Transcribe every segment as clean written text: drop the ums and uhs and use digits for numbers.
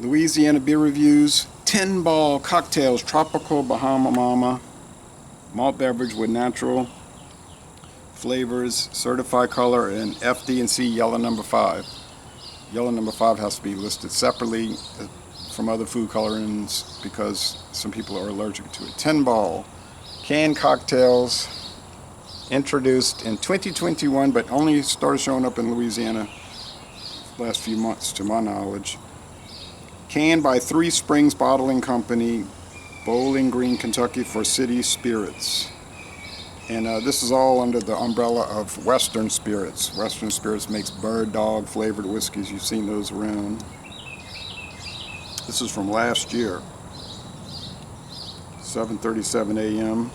Louisiana beer reviews. 10 ball cocktails, tropical Bahama Mama, malt beverage with natural flavors, certified color, and FD&C yellow number 5. Yellow number 5 has to be listed separately from other food colorings because some people are allergic to it. 10 ball canned cocktails, introduced in 2021, but only started showing up in Louisiana last few months, to my knowledge. Canned by Three Springs Bottling Company, Bowling Green, Kentucky, for City Spirits. And this is all under the umbrella of Western Spirits. Western Spirits makes bird dog flavored whiskeys. You've seen those around. This is from last year, 7:37 a.m.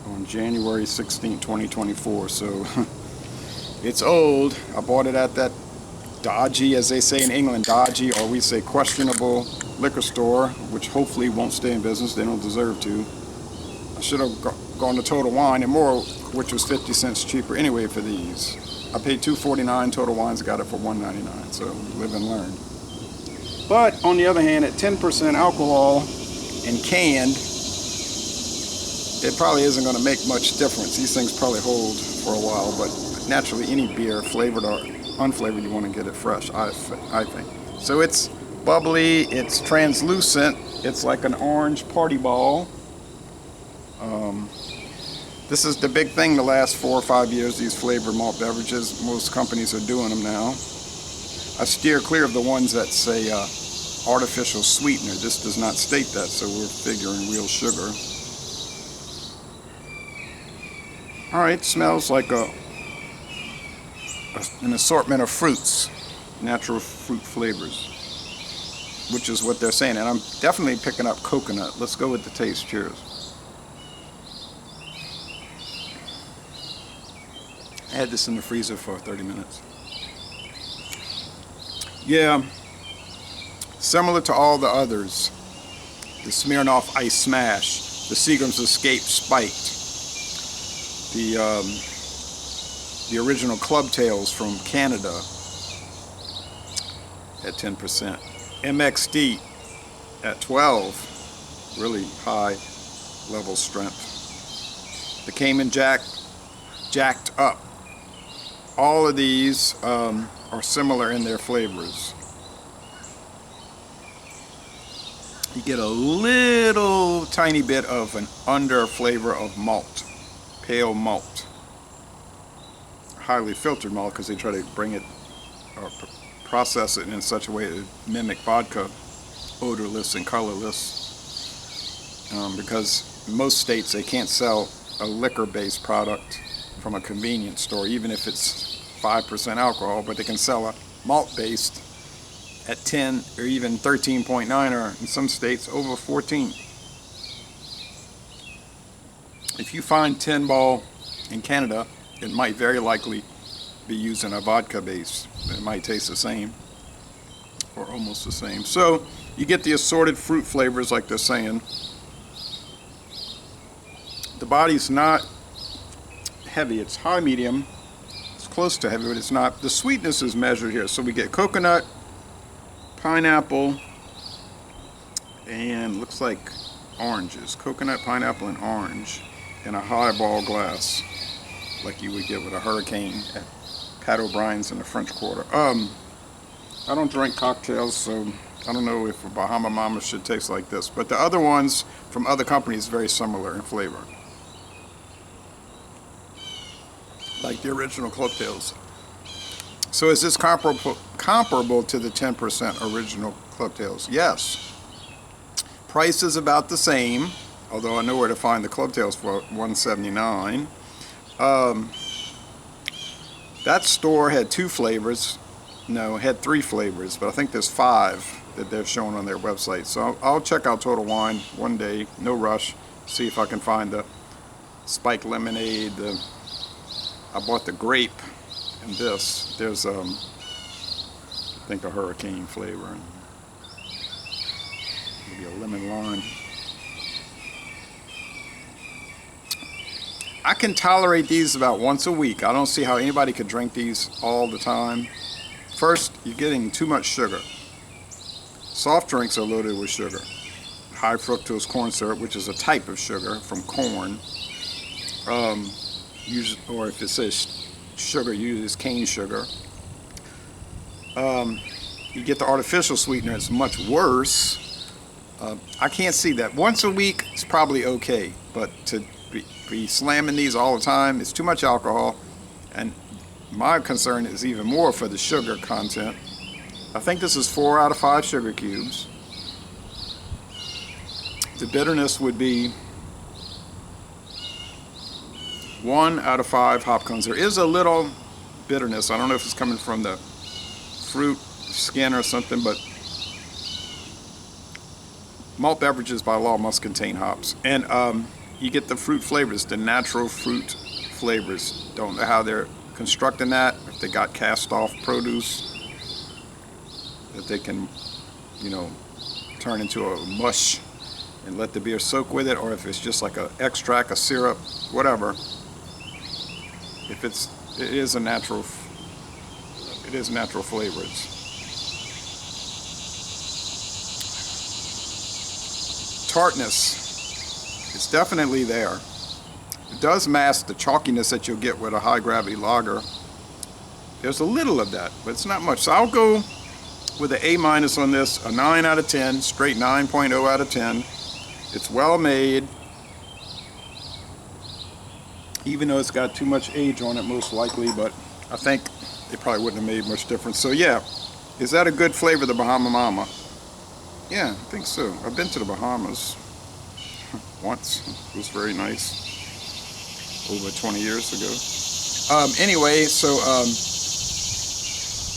on January 16, 2024. So it's old. I bought it at that dodgy, as they say in England, dodgy, or we say questionable liquor store, which hopefully won't stay in business. They don't deserve to. I should have gone to Total Wine and More, which was 50 cents cheaper anyway for these. I paid $2.49. Total Wines got it for $1.99. So live and learn. But on the other hand, at 10% alcohol and canned, it probably isn't going to make much difference. These things probably hold for a while, but naturally any beer, flavored or unflavored, you want to get it fresh, I think. So it's bubbly, it's translucent, it's like an orange party ball. This is the big thing the last 4 or 5 years, these flavored malt beverages. Most companies are doing them now. I steer clear of the ones that say artificial sweetener. This does not state that, so we're figuring real sugar. Alright, smells like an assortment of fruits, natural fruit flavors, which is what they're saying. And I'm definitely picking up coconut. Let's go with the taste. Cheers. I had this in the freezer for 30 minutes. Yeah, similar to all the others. The Smirnoff Ice Smash, the Seagram's Escape Spiked, the original Club Tales from Canada at 10%. MXD at 12, really high level strength. The Cayman Jack, jacked up. All of these are similar in their flavors. You get a little tiny bit of an under flavor of malt, pale malt. Highly filtered malt, because they try to bring it or process it in such a way to mimic vodka, odorless and colorless. Because in most states they can't sell a liquor-based product from a convenience store, even if it's 5% alcohol, but they can sell a malt-based at 10 or even 13.9, or in some states over 14. If you find 10 ball in Canada, it might very likely be using a vodka base. It might taste the same or almost the same. So you get the assorted fruit flavors like they're saying. The body's not heavy. It's high medium. It's close to heavy, but it's not. The sweetness is measured here. So we get coconut, pineapple, and looks like oranges. Coconut, pineapple, and orange in a highball glass, like you would get with a Hurricane at Pat O'Brien's in the French Quarter. I don't drink cocktails, so I don't know if a Bahama Mama should taste like this. But the other ones from other companies very similar in flavor, like the original Club Tales. So is this comparable to the 10% original Club Tales? Yes. Price is about the same, although I know where to find the Club Tales for $1.79. That store had 2 flavors. No, it had 3 flavors, but I think there's 5 that they're showing on their website. So I'll check out Total Wine one day, no rush, see if I can find the spiked lemonade. I bought the grape and this. There's I think a Hurricane flavor and maybe a lemon lime. I can tolerate these about once a week. I don't see how anybody could drink these all the time. First, you're getting too much sugar. Soft drinks are loaded with sugar. High fructose corn syrup, which is a type of sugar from corn. Or if it says sugar, uses cane sugar. You get the artificial sweetener, it's much worse. I can't see that. Once a week, it's probably okay, but to be slamming these all the time, it's too much alcohol, and my concern is even more for the sugar content. I think this is 4 out of 5 sugar cubes. The bitterness would be 1 out of 5 hop cones. There is a little bitterness. I don't know if it's coming from the fruit skin or something, but malt beverages by law must contain hops. And you get the fruit flavors, the natural fruit flavors. Don't know how they're constructing that, if they got cast off produce that they can, turn into a mush and let the beer soak with it, or if it's just like an extract, a syrup, whatever. It is natural flavors. Tartness, it's definitely there. It does mask the chalkiness that you'll get with a high gravity lager. There's a little of that, but it's not much. So I'll go with an A- on this, a 9 out of 10, straight 9.0 out of 10. It's well made, even though it's got too much age on it most likely, but I think it probably wouldn't have made much difference. So yeah, is that a good flavor, the Bahama Mama? Yeah, I think so. I've been to the Bahamas once. It was very nice. Over 20 years ago. Anyway, so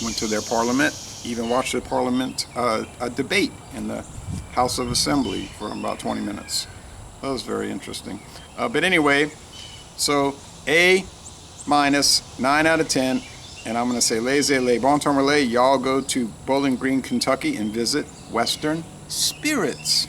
went to their parliament, even watched the parliament a debate in the House of Assembly for about 20 minutes. That was very interesting. But anyway, so A-, 9 out of 10, and I'm going to say laissez-les, bon temps relais, y'all go to Bowling Green, Kentucky and visit Western Spirits.